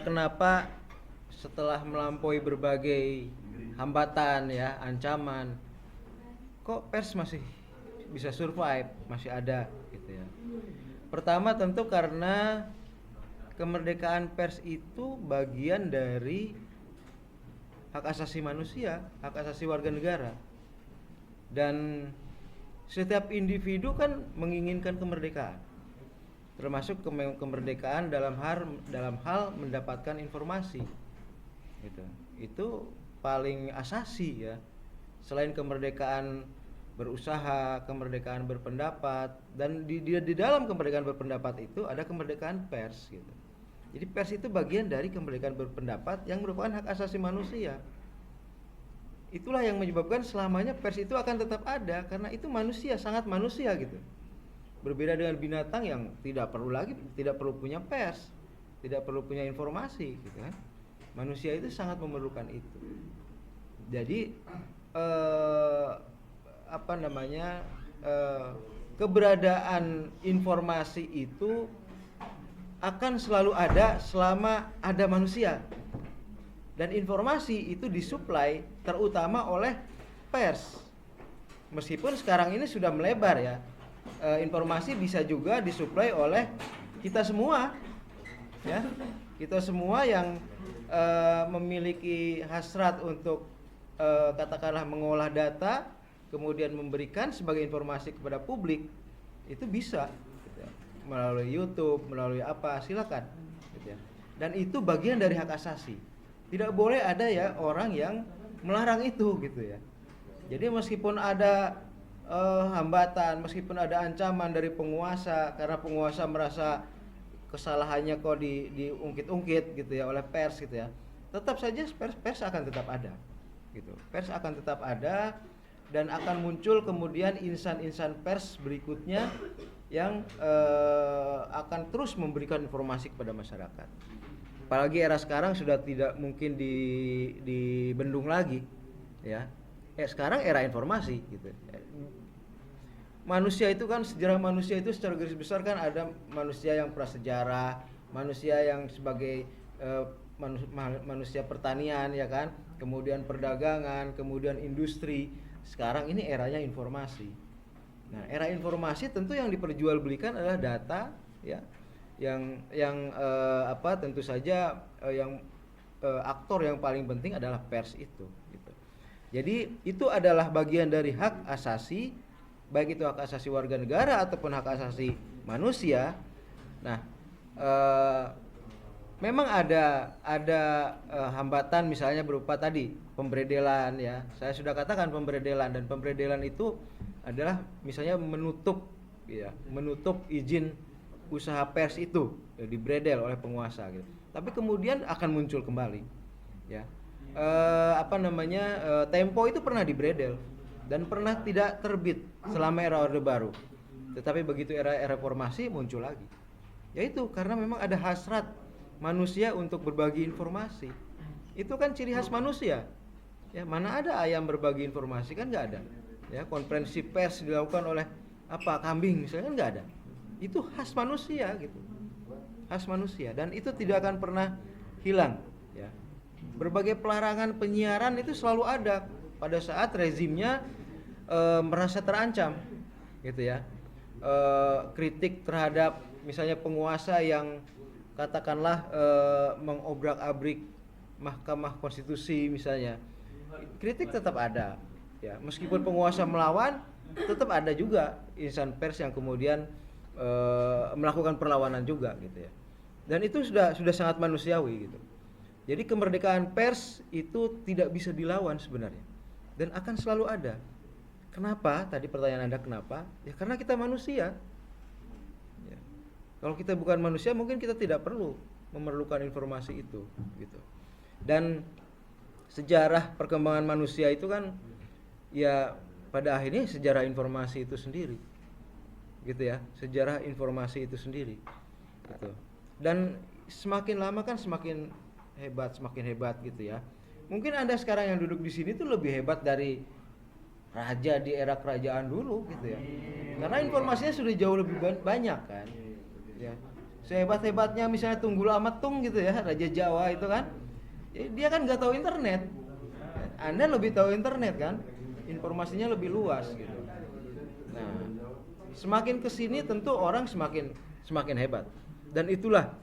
kenapa setelah melampaui berbagai hambatan ya, ancaman, kok pers masih bisa survive, masih ada gitu ya. Pertama tentu karena kemerdekaan pers itu bagian dari hak asasi manusia, hak asasi warga negara. Dan setiap individu kan menginginkan kemerdekaan, termasuk kemerdekaan dalam hal mendapatkan informasi gitu. Itu paling asasi ya. Selain kemerdekaan berusaha, kemerdekaan berpendapat, dan di dalam kemerdekaan berpendapat itu ada kemerdekaan pers gitu. Jadi pers itu bagian dari kemerdekaan berpendapat yang merupakan hak asasi manusia. Itulah yang menyebabkan selamanya pers itu akan tetap ada, karena itu manusia, sangat manusia gitu. Berbeda dengan binatang yang tidak perlu punya pers, tidak perlu punya informasi gitu kan. Manusia itu sangat memerlukan itu. Jadi keberadaan informasi itu akan selalu ada selama ada manusia. Dan informasi itu disuplai terutama oleh pers. Meskipun sekarang ini sudah melebar ya, informasi bisa juga disuplai oleh kita semua ya. Kita semua yang memiliki hasrat untuk katakanlah mengolah data, kemudian memberikan sebagai informasi kepada publik, itu bisa gitu ya. Melalui YouTube, melalui apa, silakan gitu ya. Dan itu bagian dari hak asasi. Tidak boleh ada ya orang yang melarang itu gitu ya. Jadi meskipun ada hambatan, meskipun ada ancaman dari penguasa, karena penguasa merasa kesalahannya kok diungkit-ungkit gitu ya oleh pers gitu ya, tetap saja pers akan tetap ada gitu. Pers akan tetap ada dan akan muncul kemudian insan-insan pers berikutnya yang akan terus memberikan informasi kepada masyarakat. Apalagi era sekarang sudah tidak mungkin dibendung lagi ya. Sekarang era informasi gitu. Manusia itu kan, sejarah manusia itu secara garis besar kan ada manusia yang prasejarah, manusia yang sebagai manusia pertanian ya kan, kemudian perdagangan, kemudian industri. Sekarang ini eranya informasi. Nah, era informasi tentu yang diperjualbelikan adalah data ya. Yang tentu saja aktor yang paling penting adalah pers itu gitu. Jadi itu adalah bagian dari hak asasi, baik itu hak asasi warga negara ataupun hak asasi manusia. Nah, memang ada hambatan misalnya berupa tadi pemberedelan ya. Saya sudah katakan pemberedelan, dan pemberedelan itu adalah misalnya menutup izin usaha pers itu dibredel oleh penguasa gitu. Tapi kemudian akan muncul kembali ya. Tempo itu pernah dibredel dan pernah tidak terbit selama era Orde Baru. Tetapi begitu era reformasi muncul lagi. Yaitu karena memang ada hasrat manusia untuk berbagi informasi. Itu kan ciri khas manusia. Ya, mana ada ayam berbagi informasi, kan enggak ada. Ya, konferensi pers dilakukan oleh kambing misalnya, kan enggak ada. Itu khas manusia gitu, khas manusia, dan itu tidak akan pernah hilang ya. Berbagai pelarangan penyiaran itu selalu ada pada saat rezimnya merasa terancam gitu ya. Kritik terhadap misalnya penguasa yang katakanlah mengobrak-abrik Mahkamah Konstitusi misalnya, kritik tetap ada ya. Meskipun penguasa melawan, tetap ada juga insan pers yang kemudian melakukan perlawanan juga gitu ya. Dan itu sudah sangat manusiawi gitu. Jadi kemerdekaan pers itu tidak bisa dilawan sebenarnya, dan akan selalu ada. Kenapa? Tadi pertanyaan Anda kenapa? Ya karena kita manusia ya. Kalau kita bukan manusia, mungkin kita tidak memerlukan informasi itu gitu. Dan sejarah perkembangan manusia itu kan ya pada akhirnya sejarah informasi itu sendiri gitu ya, sejarah informasi itu sendiri gitu. Dan semakin lama kan semakin hebat gitu ya. Mungkin Anda sekarang yang duduk di sini tuh lebih hebat dari raja di era kerajaan dulu gitu ya, karena informasinya sudah jauh lebih banyak kan ya. sehebat-hebatnya misalnya Tunggul Ametung gitu ya, Raja Jawa itu kan, ya, dia kan nggak tahu internet. Anda lebih tahu internet kan, informasinya lebih luas gitu. Nah, semakin kesini tentu orang semakin hebat, dan itulah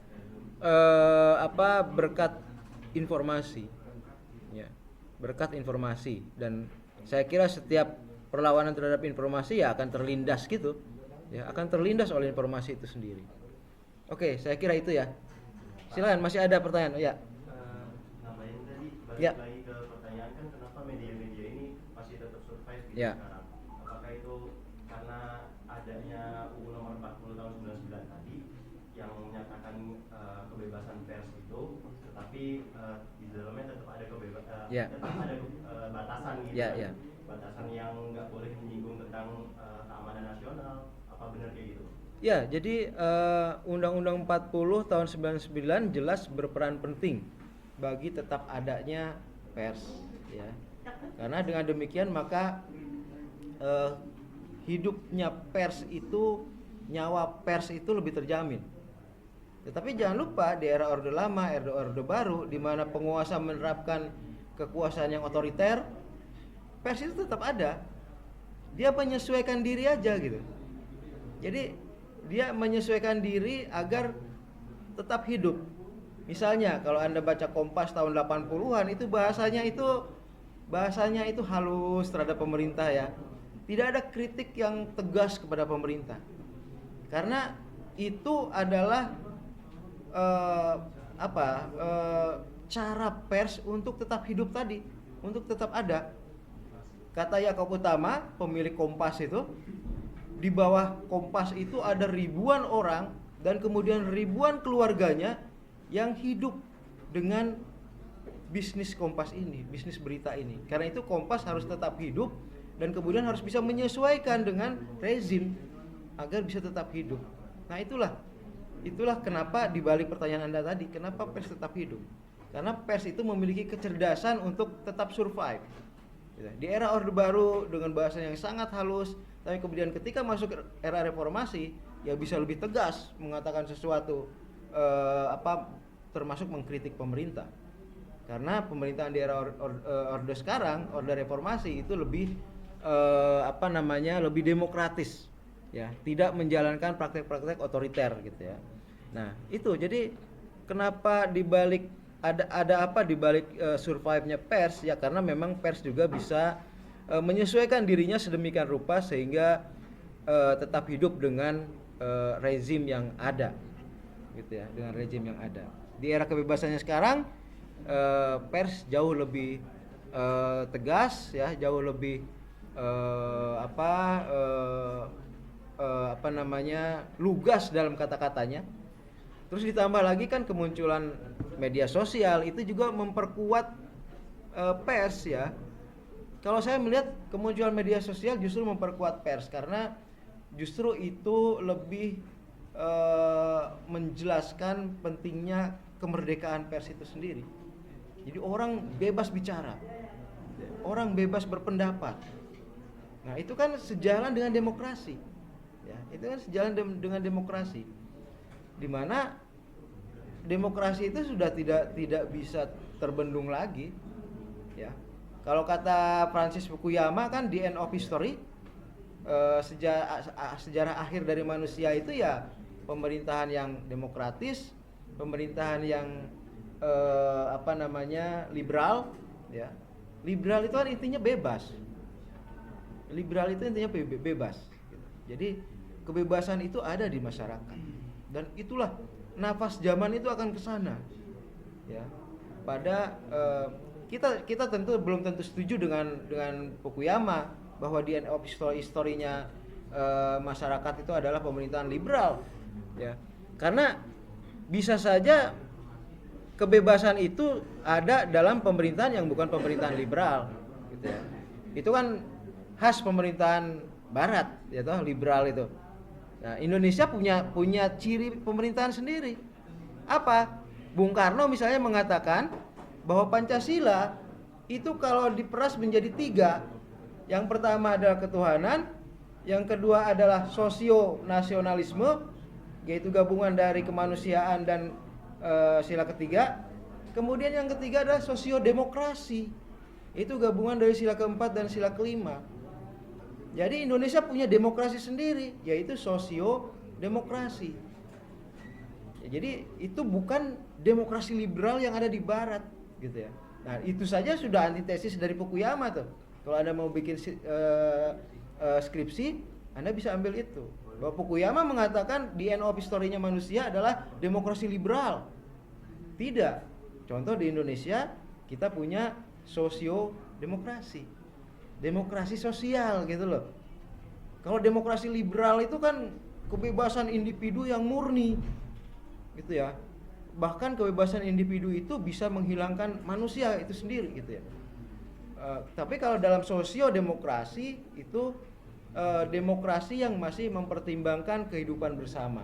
berkat informasi, ya, berkat informasi. Dan saya kira setiap perlawanan terhadap informasi ya akan terlindas gitu, ya akan terlindas oleh informasi itu sendiri. Oke, saya kira itu ya. Silakan, masih ada pertanyaan? Oh, ya. Nambahin tadi, balik Ya. lagi ke pertanyaan kan kenapa media-media ini masih tetap survive gitu Ya. sekarang? Apakah itu karena adanya UU nomor 40 tahun 99 tadi yang menyatakan kebebasan pers itu, tetapi di dalamnya tetap ada Ya. tetap ada batasan gitu, Ya, kan? ya. Batasan yang nggak boleh menyinggung tentang keamanan nasional, apa benar kayak gitu? Ya, jadi Undang-Undang 40 tahun 99 jelas berperan penting bagi tetap adanya pers, ya. Karena dengan demikian maka hidupnya pers itu, nyawa pers itu lebih terjamin. Tetapi jangan lupa di era Orde Lama, Orde Baru, di mana penguasa menerapkan kekuasaan yang otoriter, pers itu tetap ada. Dia menyesuaikan diri aja gitu. Jadi dia menyesuaikan diri agar tetap hidup. Misalnya kalau Anda baca Kompas tahun 80-an itu bahasanya itu halus terhadap pemerintah ya. Tidak ada kritik yang tegas kepada pemerintah. Karena itu adalah cara pers untuk tetap hidup tadi, untuk tetap ada. Kata Yakob Utama, pemilik Kompas itu, di bawah Kompas itu ada ribuan orang dan kemudian ribuan keluarganya yang hidup dengan bisnis Kompas ini, bisnis berita ini. Karena itu Kompas harus tetap hidup dan kemudian harus bisa menyesuaikan dengan rezim agar bisa tetap hidup. Nah, itulah kenapa dibalik pertanyaan Anda tadi, kenapa pers tetap hidup? Karena pers itu memiliki kecerdasan untuk tetap survive. Di era Orde Baru dengan bahasa yang sangat halus, tapi kemudian ketika masuk era reformasi ya bisa lebih tegas mengatakan sesuatu, termasuk mengkritik pemerintah. Karena pemerintahan di era orde sekarang, orde reformasi itu lebih lebih demokratis, ya, tidak menjalankan praktek-praktek otoriter gitu ya. Nah, itu jadi kenapa dibalik ada apa dibalik survive-nya pers ya, karena memang pers juga bisa menyesuaikan dirinya sedemikian rupa sehingga tetap hidup dengan rezim yang ada, gitu ya, dengan rezim yang ada. Di era kebebasannya sekarang, pers jauh lebih tegas, ya, jauh lebih lugas dalam kata-katanya. Terus ditambah lagi kan kemunculan media sosial itu juga memperkuat pers ya. Kalau saya melihat kemunculan media sosial justru memperkuat pers karena justru itu lebih menjelaskan pentingnya kemerdekaan pers itu sendiri. Jadi orang bebas bicara, orang bebas berpendapat. Nah, itu kan sejalan dengan demokrasi. Ya, itu kan sejalan dengan demokrasi. Di mana demokrasi itu sudah tidak bisa terbendung lagi, ya. Kalau kata Francis Fukuyama kan the end of history, sejarah akhir dari manusia itu ya pemerintahan yang demokratis, pemerintahan yang liberal, ya. Liberal itu kan intinya bebas. Liberal itu intinya bebas. Jadi kebebasan itu ada di masyarakat. Dan itulah nafas zaman itu akan ke sana. Ya. Kita tentu belum tentu setuju dengan Fukuyama bahwa di end of history-nya masyarakat itu adalah pemerintahan liberal. Ya. Karena bisa saja kebebasan itu ada dalam pemerintahan yang bukan pemerintahan liberal, gitu ya. Itu kan khas pemerintahan barat, ya toh, liberal itu. Nah, Indonesia punya ciri pemerintahan sendiri. Apa? Bung Karno misalnya mengatakan bahwa Pancasila itu kalau diperas menjadi 3. Yang pertama adalah ketuhanan, yang kedua adalah sosio-nasionalisme, yaitu gabungan dari kemanusiaan dan sila ketiga. Kemudian yang ketiga adalah sosiodemokrasi, itu gabungan dari sila keempat dan sila kelima. Jadi Indonesia punya demokrasi sendiri, yaitu sosiodemokrasi. Ya, jadi itu bukan demokrasi liberal yang ada di Barat, gitu ya. Nah itu saja sudah antitesis dari Fukuyama tuh. Kalau Anda mau bikin skripsi, Anda bisa ambil itu. Bahwa Fukuyama mengatakan the end of history-nya manusia adalah demokrasi liberal. Tidak. Contoh di Indonesia kita punya sosiodemokrasi, demokrasi sosial gitu loh. Kalau demokrasi liberal itu kan kebebasan individu yang murni, gitu ya. Bahkan kebebasan individu itu bisa menghilangkan manusia itu sendiri, gitu ya. Tapi kalau dalam sosiodemokrasi itu demokrasi yang masih mempertimbangkan kehidupan bersama.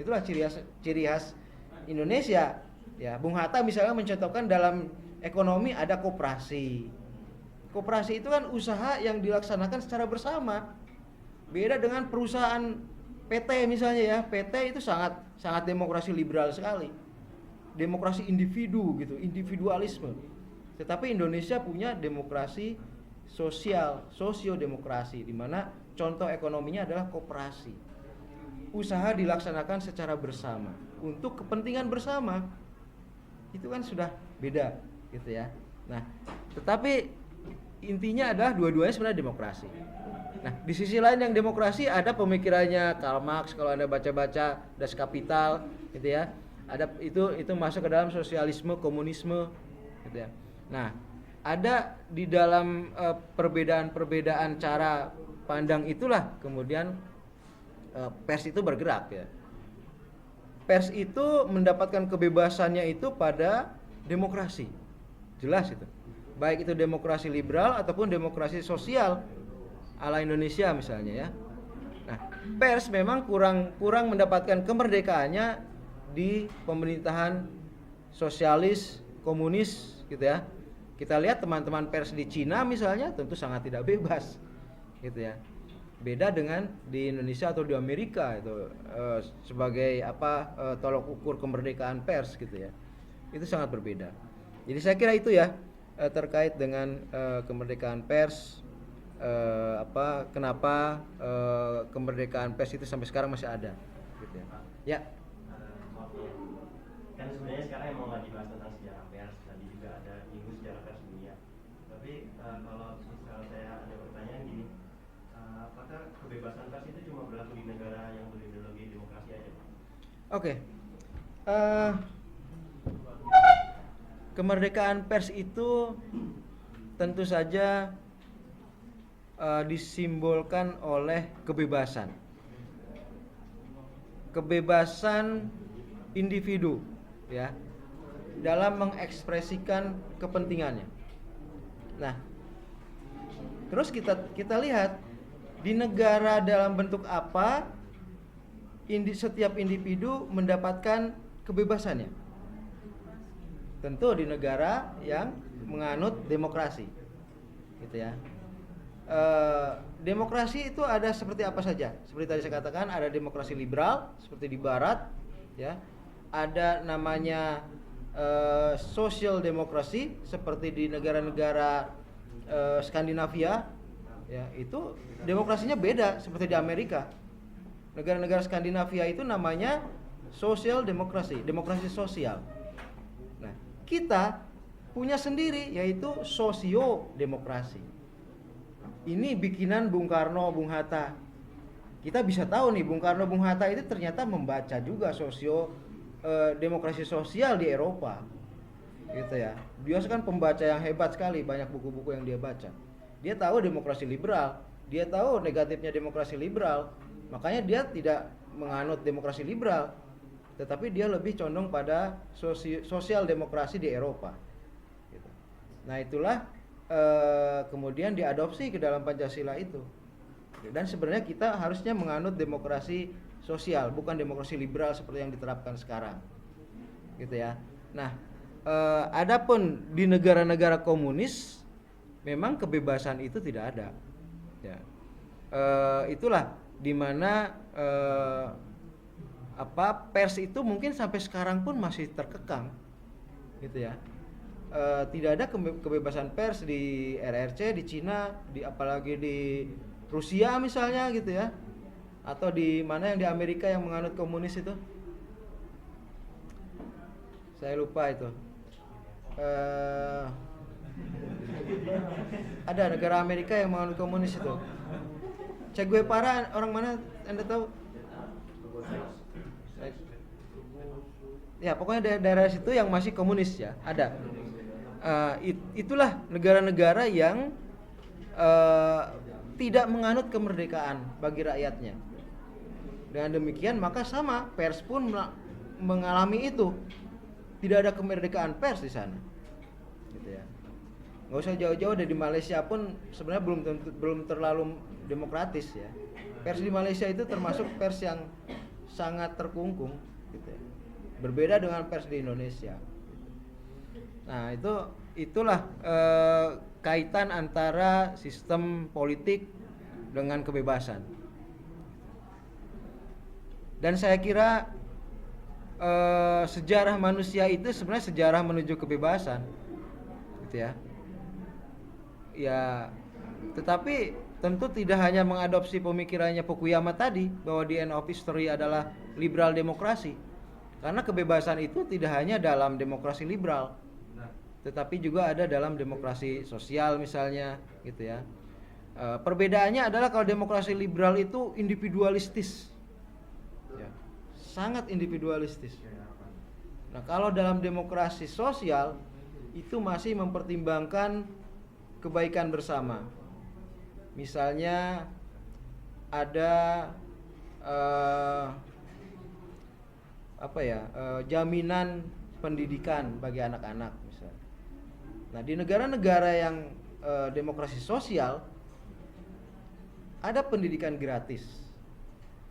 Itulah ciri khas Indonesia. Ya, Bung Hatta misalnya mencontohkan dalam ekonomi ada koperasi. Koperasi itu kan usaha yang dilaksanakan secara bersama. Beda dengan perusahaan PT misalnya ya. PT itu sangat demokrasi liberal sekali. Demokrasi individu gitu, individualisme. Tetapi Indonesia punya demokrasi sosial, sosiodemokrasi, di mana contoh ekonominya adalah koperasi. Usaha dilaksanakan secara bersama untuk kepentingan bersama. Itu kan sudah beda gitu ya. Nah, tetapi intinya adalah dua-duanya sebenarnya demokrasi. Nah, di sisi lain yang demokrasi ada pemikirannya Karl Marx, kalau Anda baca-baca Das Kapital gitu ya. Ada itu masuk ke dalam sosialisme, komunisme gitu ya. Nah, ada di dalam perbedaan-perbedaan cara pandang itulah kemudian pers itu bergerak ya. Pers itu mendapatkan kebebasannya itu pada demokrasi. Jelas itu. Baik itu demokrasi liberal ataupun demokrasi sosial ala Indonesia misalnya ya. Nah, pers memang kurang mendapatkan kemerdekaannya di pemerintahan sosialis, komunis gitu ya. Kita lihat teman-teman pers di Cina misalnya tentu sangat tidak bebas gitu ya. Beda dengan di Indonesia atau di Amerika itu sebagai tolok ukur kemerdekaan pers gitu ya. Itu sangat berbeda. Jadi saya kira itu ya terkait dengan kemerdekaan pers, kenapa kemerdekaan pers itu sampai sekarang masih ada gitu ya. Ya. Maaf ya. Kan sebenarnya sekarang emang lagi bahas tentang sejarah pers, tadi juga ada minggu sejarah pers dunia. Tapi kalau misal saya ada pertanyaan gini, apakah kebebasan pers itu cuma berlaku di negara yang berideologi demokrasi aja, Pak? Oke. Kemerdekaan pers itu tentu saja disimbolkan oleh kebebasan. Kebebasan individu ya dalam mengekspresikan kepentingannya. Nah, terus kita lihat di negara dalam bentuk apa setiap individu mendapatkan kebebasannya. Tentu di negara yang menganut demokrasi, gitu ya. Demokrasi itu ada seperti apa saja. Seperti tadi saya katakan, ada demokrasi liberal seperti di Barat, ya. Ada namanya social demokrasi seperti di negara-negara Skandinavia, ya. Itu demokrasinya beda seperti di Amerika. Negara-negara Skandinavia itu namanya social demokrasi, demokrasi sosial. Nah, kita punya sendiri yaitu sosiodemokrasi. Ini bikinan Bung Karno, Bung Hatta. Kita bisa tahu nih Bung Karno, Bung Hatta itu ternyata membaca juga demokrasi sosial di Eropa, gitu ya. Dia kan pembaca yang hebat sekali, banyak buku-buku yang dia baca. Dia tahu demokrasi liberal, dia tahu negatifnya demokrasi liberal, makanya dia tidak menganut demokrasi liberal, tetapi dia lebih condong pada sosial demokrasi di Eropa. Gitu. Nah itulah kemudian diadopsi ke dalam Pancasila itu. Dan sebenarnya kita harusnya menganut demokrasi sosial, bukan demokrasi liberal seperti yang diterapkan sekarang, gitu ya. Nah, adapun di negara-negara komunis, memang kebebasan itu tidak ada. Ya. Itulah dimana pers itu mungkin sampai sekarang pun masih terkekang, gitu ya. Tidak ada kebebasan pers di RRC, di Cina, apalagi di Rusia misalnya gitu ya, atau di mana yang di Amerika yang menganut komunis itu, saya lupa itu. Ada negara Amerika yang menganut komunis itu. Che Guevara orang mana, Anda tahu? Ya pokoknya daerah situ yang masih komunis ya, ada. Itulah negara-negara yang tidak menganut kemerdekaan bagi rakyatnya. Dengan demikian maka sama pers pun mengalami itu. Tidak ada kemerdekaan pers di sana, gitu ya. Nggak usah jauh-jauh, dari Malaysia pun sebenarnya belum terlalu demokratis ya. Pers di Malaysia itu termasuk pers yang sangat terkungkung, gitu ya. Berbeda dengan pers di Indonesia. Nah itulah kaitan antara sistem politik dengan kebebasan. Dan saya kira sejarah manusia itu sebenarnya sejarah menuju kebebasan, gitu ya. Ya, tetapi tentu tidak hanya mengadopsi pemikirannya Fukuyama tadi bahwa the end of history adalah liberal demokrasi. Karena kebebasan itu tidak hanya dalam demokrasi liberal, tetapi juga ada dalam demokrasi sosial misalnya, gitu ya. Perbedaannya adalah kalau demokrasi liberal itu individualistis, ya, sangat individualistis. Nah kalau dalam demokrasi sosial itu masih mempertimbangkan kebaikan bersama. Misalnya ada jaminan pendidikan bagi anak-anak misalnya. Nah di negara-negara yang demokrasi sosial ada pendidikan gratis.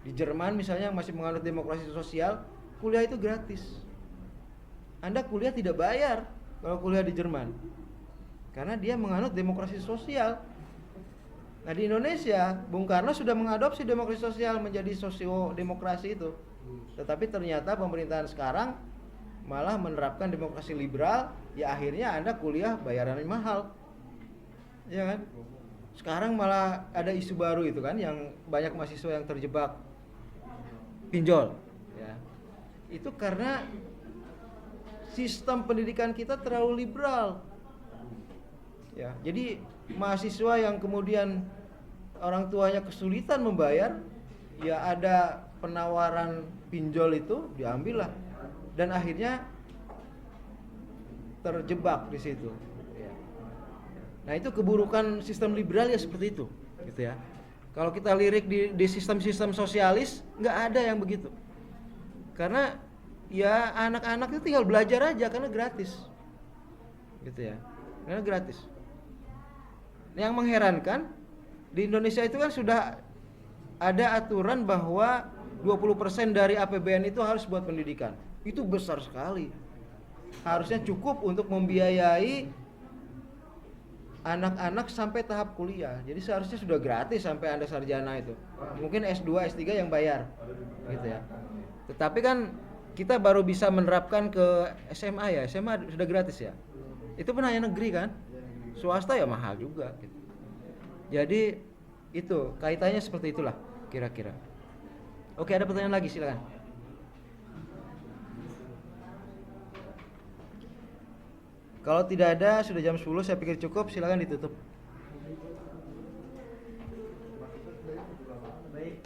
Di Jerman misalnya yang masih menganut demokrasi sosial, kuliah itu gratis. Anda kuliah tidak bayar kalau kuliah di Jerman, karena dia menganut demokrasi sosial. Nah di Indonesia, Bung Karno sudah mengadopsi demokrasi sosial menjadi sosiodemokrasi itu. Tetapi ternyata pemerintahan sekarang malah menerapkan demokrasi liberal, ya akhirnya Anda kuliah bayarannya mahal, ya kan? Sekarang malah ada isu baru itu kan, yang banyak mahasiswa yang terjebak pinjol, ya. Itu karena sistem pendidikan kita terlalu liberal, ya. Jadi mahasiswa yang kemudian orang tuanya kesulitan membayar, ya ada penawaran pinjol itu diambil lah, dan akhirnya terjebak di situ. Nah itu keburukan sistem liberal ya seperti itu, gitu ya. Kalau kita lirik di sistem-sistem sosialis nggak ada yang begitu, karena ya anak-anak itu tinggal belajar aja karena gratis, gitu ya, karena gratis. Yang mengherankan di Indonesia itu kan sudah ada aturan bahwa 20% dari APBN itu harus buat pendidikan. Itu besar sekali. Harusnya cukup untuk membiayai anak-anak sampai tahap kuliah. Jadi seharusnya sudah gratis sampai Anda sarjana itu. Mungkin S2, S3 yang bayar, gitu ya. Tetapi kan kita baru bisa menerapkan ke SMA ya. SMA sudah gratis ya. Itu pun hanya negeri kan. Swasta ya mahal juga gitu. Jadi itu kaitannya seperti itulah kira-kira. Oke, ada pertanyaan lagi, silakan. Kalau tidak ada, sudah jam 10, saya pikir cukup, silakan ditutup. Baik.